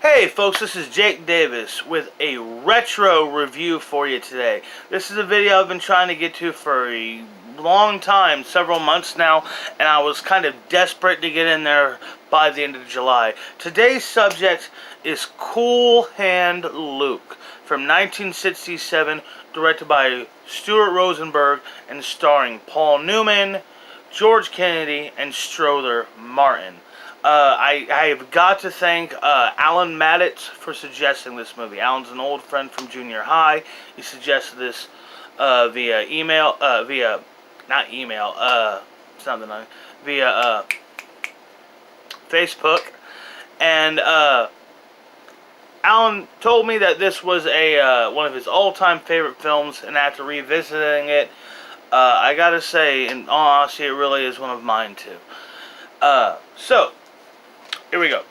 Hey folks, this is Jake Davis with a retro review for you today. This is a video I've been trying to get to for a long time, several months now, and I was kind of desperate to get in there by the end of July. Today's subject is Cool Hand Luke from 1967, directed by Stuart Rosenberg and starring Paul Newman, George Kennedy, and Strother Martin. I have got to thank Alan Maddox for suggesting this movie. Alan's an old friend from junior high. He suggested this via email, not email, something like, via Facebook. And Alan told me that this was one of his all-time favorite films, and after revisiting it, I gotta say, in all honesty, it really is one of mine too. So, here we go.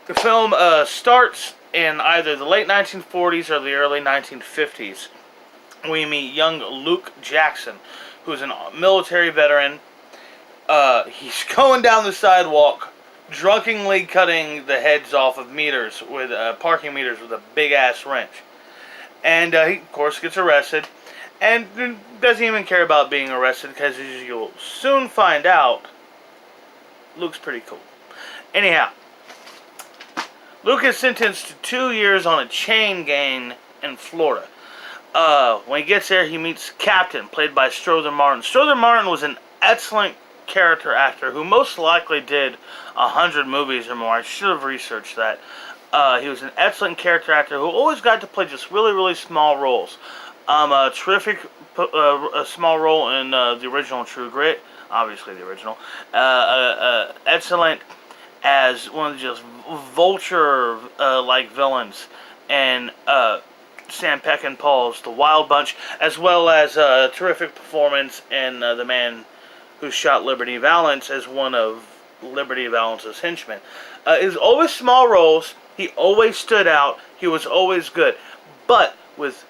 The film starts in either the late 1940s or the early 1950s. We meet young Luke Jackson, who's a military veteran. He's going down the sidewalk, drunkenly cutting the heads off of meters with parking meters with a big-ass wrench. And he, of course, gets arrested. And doesn't even care about being arrested because, as you'll soon find out, Luke's pretty cool. Anyhow, Luke is sentenced to 2 years on a chain gang in Florida. When he gets there, he meets Captain, played by Strother Martin. Strother Martin was an excellent character actor who most likely did 100 movies or more. I should have researched that. He was an excellent character actor who always got to play just really, really small roles. A terrific a small role in the original True Grit, obviously the original. Excellent as one of the just vulture-like villains, and Sam Peckinpah's The Wild Bunch, as well as a terrific performance in The Man Who Shot Liberty Valance as one of Liberty Valance's henchmen. It was always small roles. He always stood out. He was always good. But with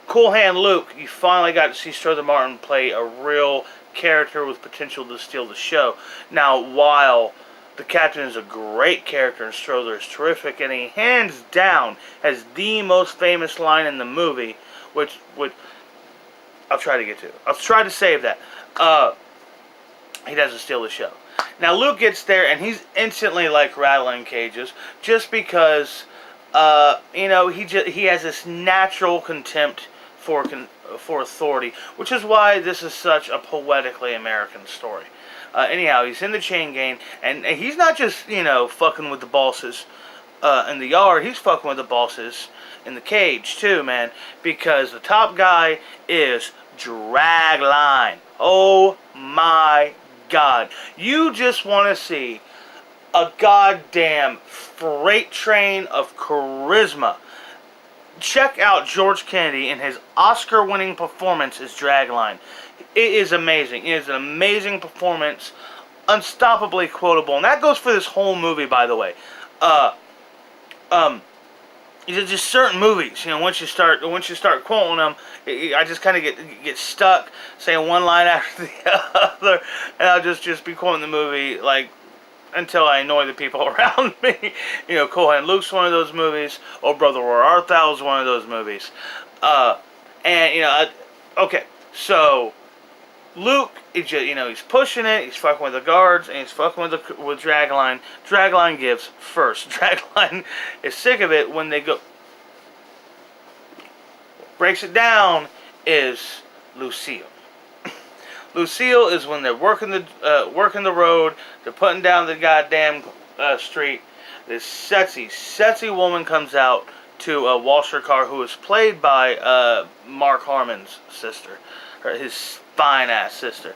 Cool Hand Luke, you finally got to see Strother Martin play a real character with potential to steal the show. Now, while the Captain is a great character and Strother is terrific, and he hands down has the most famous line in the movie, which I'll try to get to. I'll try to save that. He doesn't steal the show. Now Luke gets there and he's instantly like rattling cages, just because he has this natural contempt for authority, which is why this is such a poetically American story. Anyhow, he's in the chain gang, and he's not just, fucking with the bosses in the yard. He's fucking with the bosses in the cage, too, man. Because the top guy is Dragline. Oh, my God. You just want to see a goddamn freight train of charisma. Check out George Kennedy in his Oscar-winning performance as Dragline. It is amazing. It is an amazing performance, unstoppably quotable, and that goes for this whole movie, by the way. Just certain movies, once you start quoting them, I just kind of get stuck saying one line after the other, and I'll just be quoting the movie like until I annoy the people around me. Cool Hand Luke's one of those movies. Oh Brother, Where Art Thou is one of those movies. Okay, so Luke, he's pushing it, he's fucking with the guards, and he's fucking with Dragline. Dragline gives first. Dragline is sick of it when they go. Breaks it down is Lucille. Lucille is when they're working the road, they're putting down the goddamn street. This sexy woman comes out to wash her car, who is played by Mark Harmon's sister, his fine-ass sister.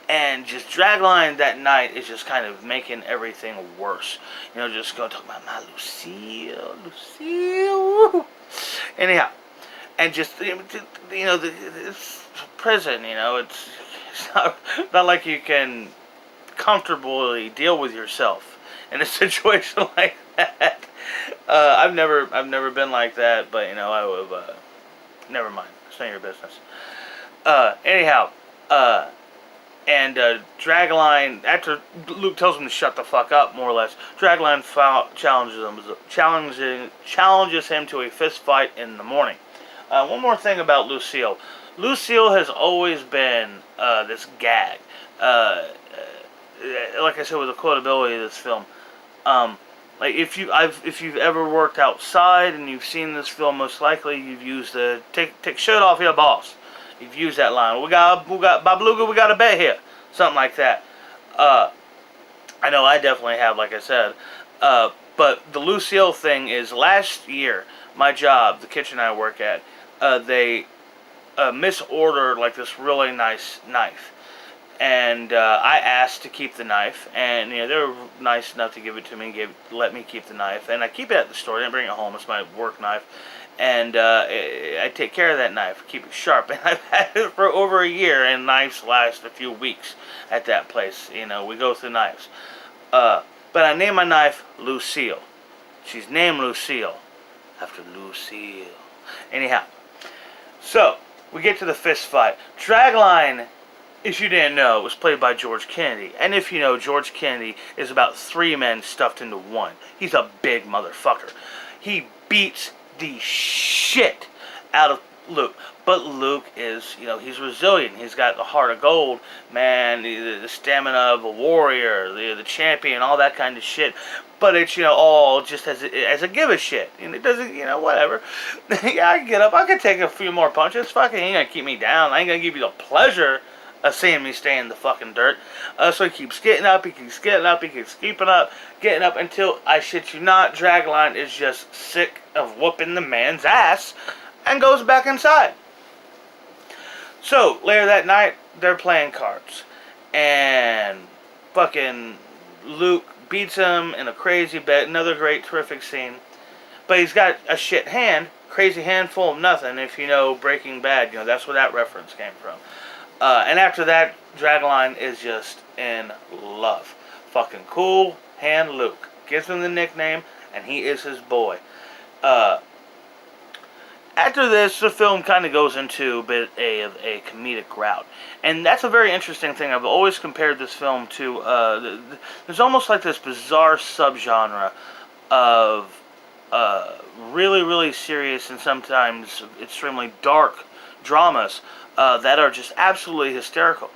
And just Dragline that night is just kind of making everything worse. Just go talk about my Lucille. Woo. Anyhow, and just, it's prison, it's not like you can comfortably deal with yourself in a situation like that. I've never been like that, but I would. Never mind. It's not your business. Anyhow, And Dragline, after Luke tells him to shut the fuck up, more or less, Dragline challenges him to a fist fight in the morning. One more thing about Lucille. Lucille has always been this gag. Like I said, with the quotability of this film. Like if you've ever worked outside and you've seen this film, most likely you've used the take shirt off your boss. You've used that line. We got Babaluga, we got a bet here, something like that. I know I definitely have, like I said. But the Lucille thing is, last year, my job, the kitchen I work at, they misordered like this really nice knife. And I asked to keep the knife, and they were nice enough to give it to me, and let me keep the knife. And I keep it at the store. I didn't bring it home. It's my work knife, and I take care of that knife, keep it sharp. And I've had it for over a year, and knives last a few weeks at that place. We go through knives. But I named my knife Lucille. She's named Lucille after Lucille. Anyhow, so we get to the fist fight. Dragline, if you didn't know, was played by George Kennedy. And if you know, George Kennedy is about 3 men stuffed into one. He's a big motherfucker. He beats the shit out of Luke. But Luke is, he's resilient. He's got the heart of gold, man, the stamina of a warrior, the champion, all that kind of shit. But it's, all just as a give a shit. And it doesn't, whatever. Yeah, I can get up. I can take a few more punches. Fucking ain't gonna keep me down. I ain't gonna give you the pleasure of seeing me stay in the fucking dirt. So he keeps getting up, he keeps getting up, he keeps keeping up, getting up until, I shit you not, Dragline is just sick of whooping the man's ass and goes back inside. So, later that night, they're playing cards. And fucking Luke beats him in a crazy bet. Another great, terrific scene. But he's got a shit hand, crazy hand full of nothing. If you know Breaking Bad, that's where that reference came from. And after that, Dragline is just in love. Fucking Cool Hand Luke. Gives him the nickname, and he is his boy. After this, the film kind of goes into a bit of a comedic route. And that's a very interesting thing. I've always compared this film to, there's almost like this bizarre subgenre of really, really serious and sometimes extremely dark dramas that are just absolutely hysterical.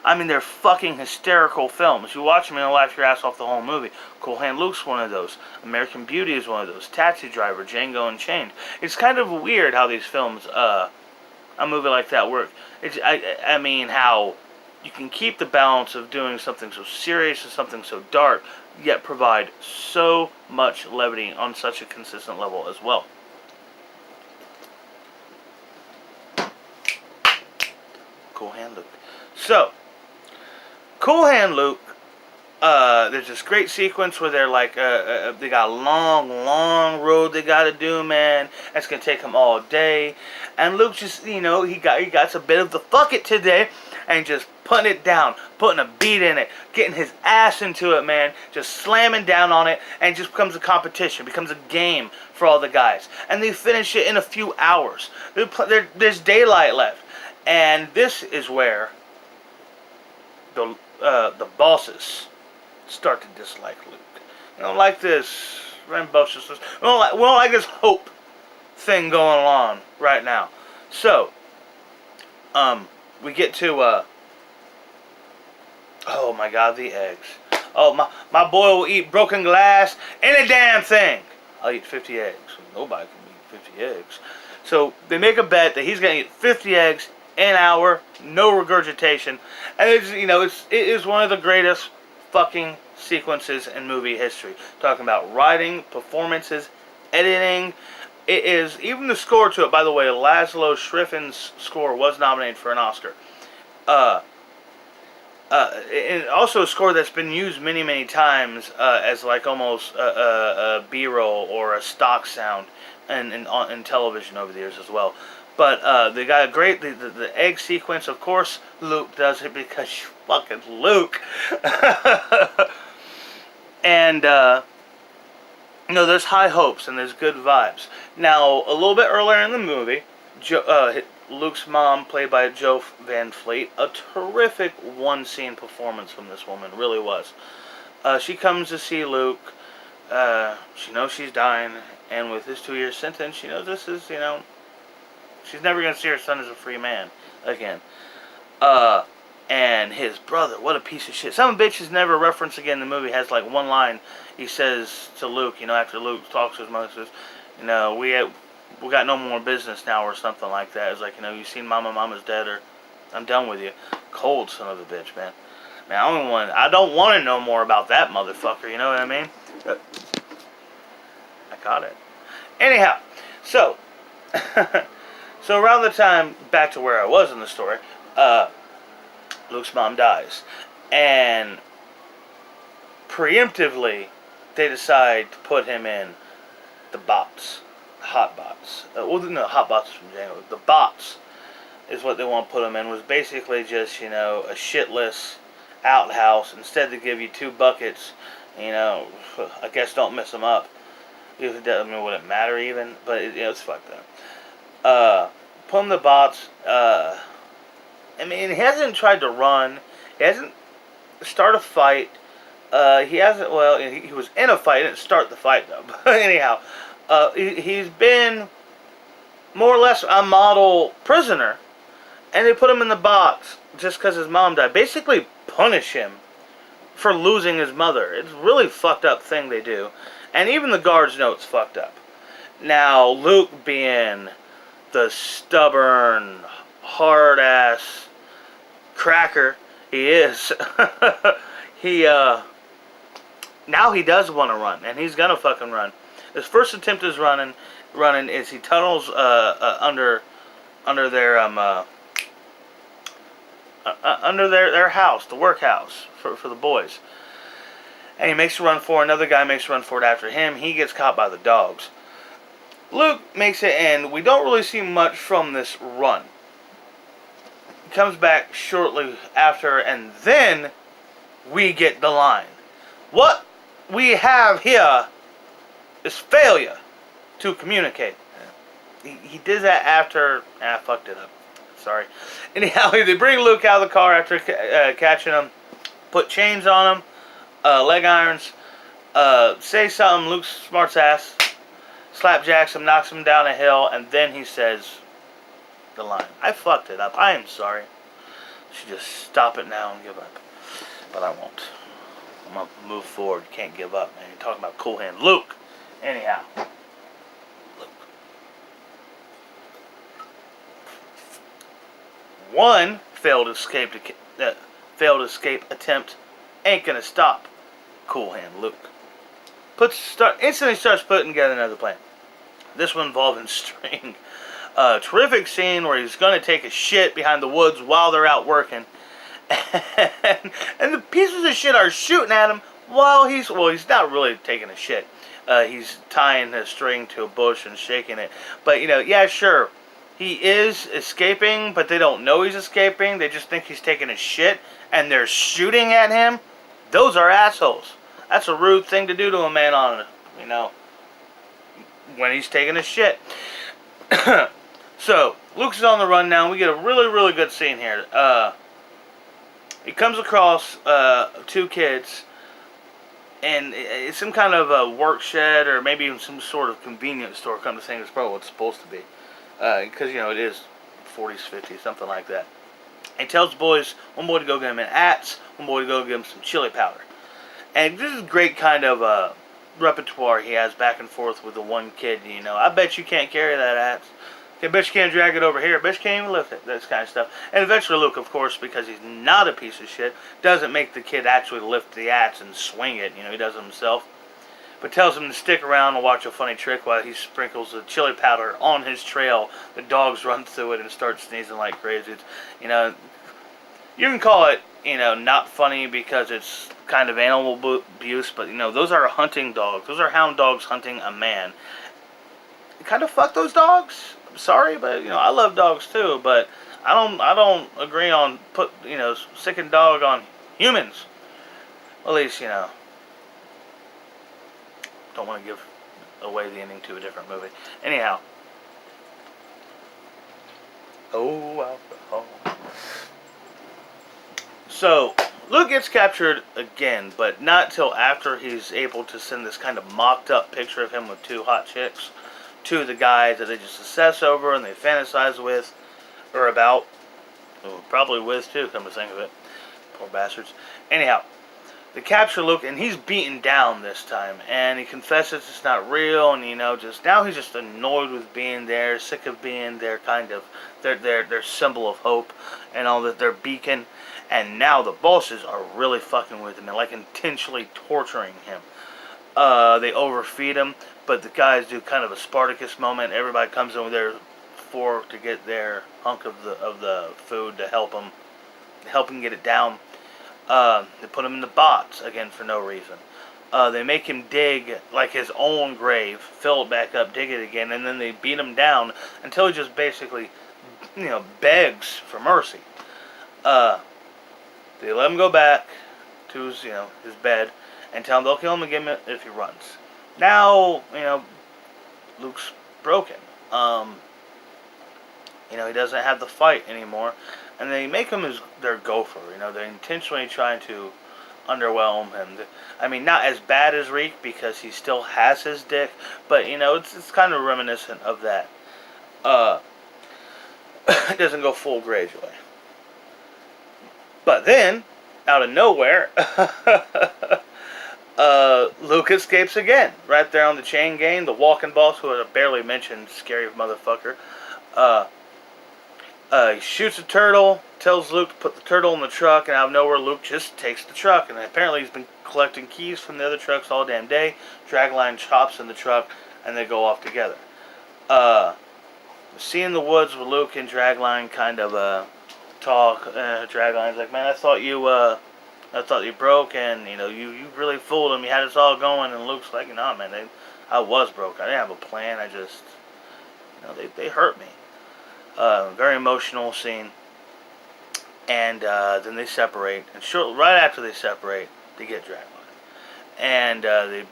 I mean, they're fucking hysterical films. You watch them and you'll laugh your ass off the whole movie. Cool Hand Luke's one of those. American Beauty is one of those. Taxi Driver, Django Unchained. It's kind of weird how these films, a movie like that work. I mean, how you can keep the balance of doing something so serious and something so dark, yet provide so much levity on such a consistent level as well. Cool Hand Luke. So, Cool Hand Luke, there's this great sequence where they're like, they got a long road they gotta do, man. It's gonna take them all day. And Luke just, he got a bit of the fuck it today, and just putting it down, putting a beat in it, getting his ass into it, man. Just slamming down on it, and it just becomes a competition, becomes a game for all the guys. And they finish it in a few hours. There's daylight left. And this is where the bosses start to dislike Luke. We don't like this rambunctiousness. We don't like this hope thing going on right now. So, we get to, oh my god, the eggs. Oh, my boy will eat broken glass, any damn thing. I'll eat 50 eggs. Nobody can eat 50 eggs. So, they make a bet that he's going to eat 50 eggs an hour, no regurgitation, and it is one of the greatest fucking sequences in movie history. Talking about writing, performances, editing. It is, even the score to it, by the way, Laszlo Schifrin's score was nominated for an Oscar. And also a score that's been used many times as like almost a B-roll or a stock sound in television over the years as well. But they got a great, the egg sequence, of course, Luke does it because you fucking Luke. And, there's high hopes and there's good vibes. Now, a little bit earlier in the movie, Luke's mom, played by Joe Van Fleet, a terrific one-scene performance from this woman, really was. She comes to see Luke. She knows she's dying, and with his 2-year sentence, she knows this is, she's never going to see her son as a free man again. And his brother, what a piece of shit. Some bitch is never referenced again in the movie. Has like one line he says to Luke, after Luke talks to his mother, says, we got no more business now, or something like that. It's like, you seen Mama's dead, or I'm done with you. Cold son of a bitch, man. Man, I don't want to know more about that motherfucker, you know what I mean? I caught it. Anyhow, so, so around the time, back to where I was in the story, Luke's mom dies. And preemptively, they decide to put him in the bots. Hot bots. Hot bots from Django. The bots is what they want to put him in. Was basically just, a shitless outhouse. Instead, they give you 2 buckets. I guess don't mess them up. Would it matter even? But it's fucked up. Put him in the bots. He hasn't tried to run. He hasn't started a fight. He hasn't, he was in a fight. He didn't start the fight, though. But anyhow, he's been more or less a model prisoner. And they put him in the box just because his mom died. Basically punish him for losing his mother. It's a really fucked up thing they do. And even the guards know it's fucked up. Now, Luke being the stubborn, hard-ass cracker he is, now he does want to run, and he's gonna fucking run. His first attempt is running is he tunnels under their under their house, the workhouse for the boys. And he makes a run for it. Another guy makes a run for it after him. He gets caught by the dogs. Luke makes it, and we don't really see much from this run. He comes back shortly after, and then we get the line. What we have here is failure to communicate. He did that after... I fucked it up. Sorry. Anyhow, they bring Luke out of the car after catching him. Put chains on him. Leg irons. Say something. Luke smarts ass. Slapjacks him. Knocks him down a hill. And then he says the line. I fucked it up. I am sorry. I should just stop it now and give up. But I won't. I'm going to move forward. You can't give up, man. You're talking about Cool Hand Luke. Anyhow. One failed escape attempt ain't gonna stop Cool Hand Luke. Instantly starts putting together another plan. This one involving string. Terrific scene where he's gonna take a shit behind the woods while they're out working, and the pieces of shit are shooting at him while he's not really taking a shit. He's tying the string to a bush and shaking it. But yeah, sure. He is escaping, but they don't know he's escaping. They just think he's taking a shit, and they're shooting at him. Those are assholes. That's a rude thing to do to a man on, when he's taking a shit. So, Luke's is on the run now. We get a really, really good scene here. He comes across 2 kids, and it's some kind of a work shed, or maybe even some sort of convenience store. Come to think, it's probably what it's supposed to be. Because, it is 40s, 50s, something like that. And he tells the boys, one boy to go get him an axe, one boy to go get him some chili powder. And this is great kind of repertoire he has back and forth with the one kid, I bet you can't carry that axe. I bet you can't drag it over here. I bet you can't even lift it. This kind of stuff. And eventually Luke, of course, because he's not a piece of shit, doesn't make the kid actually lift the axe and swing it. He does it himself. But tells him to stick around and watch a funny trick while he sprinkles the chili powder on his trail. The dogs run through it and start sneezing like crazy. It's, you can call it, not funny because it's kind of animal abuse, but, those are hunting dogs. Those are hound dogs hunting a man. You kind of fuck those dogs. I'm sorry, but, I love dogs too, but I don't agree on sicking dog on humans. At least, don't want to give away the ending to a different movie. Anyhow, Oh, alcohol. So, Luke gets captured again, but not till after he's able to send this kind of mocked up picture of him with two hot chicks to the guys that they just obsess over and they fantasize with, or about. Oh, probably with too, come to think of it. Poor bastards. Anyhow, they capture Luke and he's beaten down this time, and he confesses it's not real, and just now he's just annoyed with being there, sick of being their kind of their symbol of hope and all that, their beacon. And now the bosses are really fucking with him and like intentionally torturing him. They overfeed him, but the guys do kind of a Spartacus moment. Everybody comes in with their fork to get their hunk of the food to help him get it down. They put him in the box again for no reason. They make him dig like his own grave, fill it back up, dig it again, and then they beat him down until he just basically, begs for mercy. They let him go back to his bed and tell him they'll kill him again if he runs. Now, Luke's broken. He doesn't have the fight anymore, and they make him their gopher. They're intentionally trying to underwhelm him. I mean, not as bad as Reek because he still has his dick, but it's kind of reminiscent of that. It doesn't go full Greyjoy. But then, out of nowhere, Luke escapes again. Right there on the chain gang, the walking boss, who I barely mentioned, scary motherfucker. He shoots a turtle, tells Luke to put the turtle in the truck, and out of nowhere, Luke just takes the truck. And apparently he's been collecting keys from the other trucks all damn day. Dragline chops in the truck, and they go off together. See in the woods with Luke and Dragline kind of talk. Dragline's like, man, I thought you broke, and you really fooled him. You had us all going, and Luke's like, nah, man, I was broke. I didn't have a plan. I just, they hurt me. Very emotional scene. And then they separate, and right after they separate, they get Dragline, and they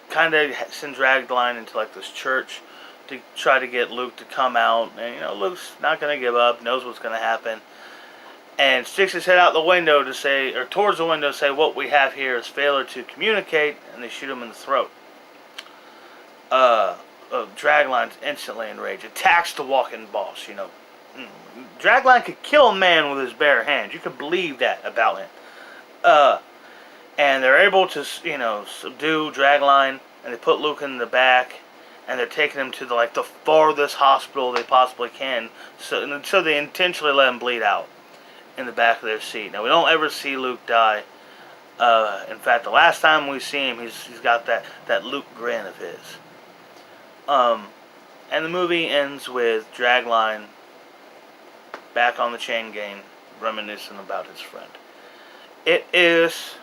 kind of send Dragline into like this church to try to get Luke to come out, and Luke's not gonna give up, knows what's gonna happen, and sticks his head out the window to say, or towards the window to say, what we have here is failure to communicate, and they shoot him in the throat. Dragline's instantly enraged, attacks the walking boss. Dragline could kill a man with his bare hands. You could believe that about him. And they're able to, subdue Dragline, and they put Luke in the back, and they're taking him to the farthest hospital they possibly can. So they intentionally let him bleed out in the back of their seat. Now we don't ever see Luke die. In fact, the last time we see him, he's got that Luke grin of his. And the movie ends with Dragline back on the chain gang, reminiscing about his friend. It is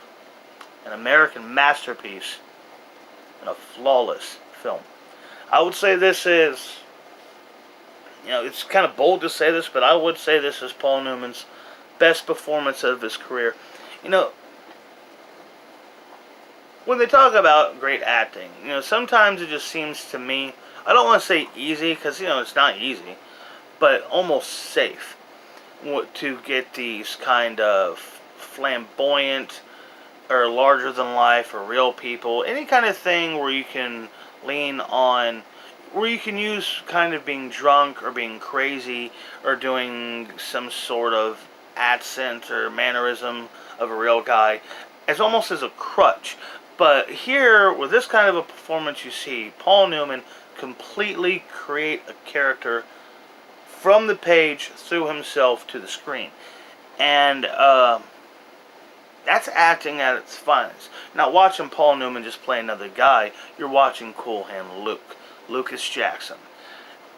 an American masterpiece and a flawless film. I would say this is, it's kind of bold to say this, but I would say this is Paul Newman's best performance of his career. When they talk about great acting, sometimes it just seems to me, I don't want to say easy, because, it's not easy, but almost safe to get these kind of flamboyant or larger than life or real people, any kind of thing where you can lean on, where you can use kind of being drunk or being crazy or doing some sort of accent or mannerism of a real guy as almost as a crutch. But here, with this kind of a performance, you see Paul Newman completely create a character from the page through himself to the screen. And that's acting at its finest. Not watching Paul Newman just play another guy. You're watching Cool Hand Luke. Lucas Jackson.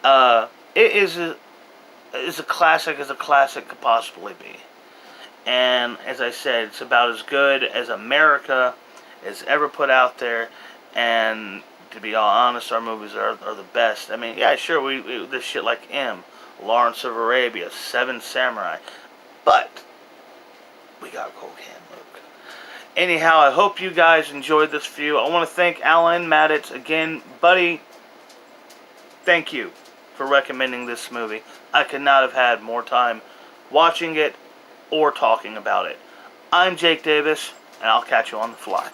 It is a classic as a classic could possibly be. And as I said, it's about as good as America has ever put out there. And to be all honest, our movies are the best. I mean, yeah, sure, we there's shit like M, Lawrence of Arabia, Seven Samurai, but we got Cool Hand Luke. Anyhow, I hope you guys enjoyed this view. I want to thank Alan Madditz again, buddy. Thank you. for recommending this movie. I could not have had more time watching it or talking about it. I'm Jake Davis, and I'll catch you on the fly.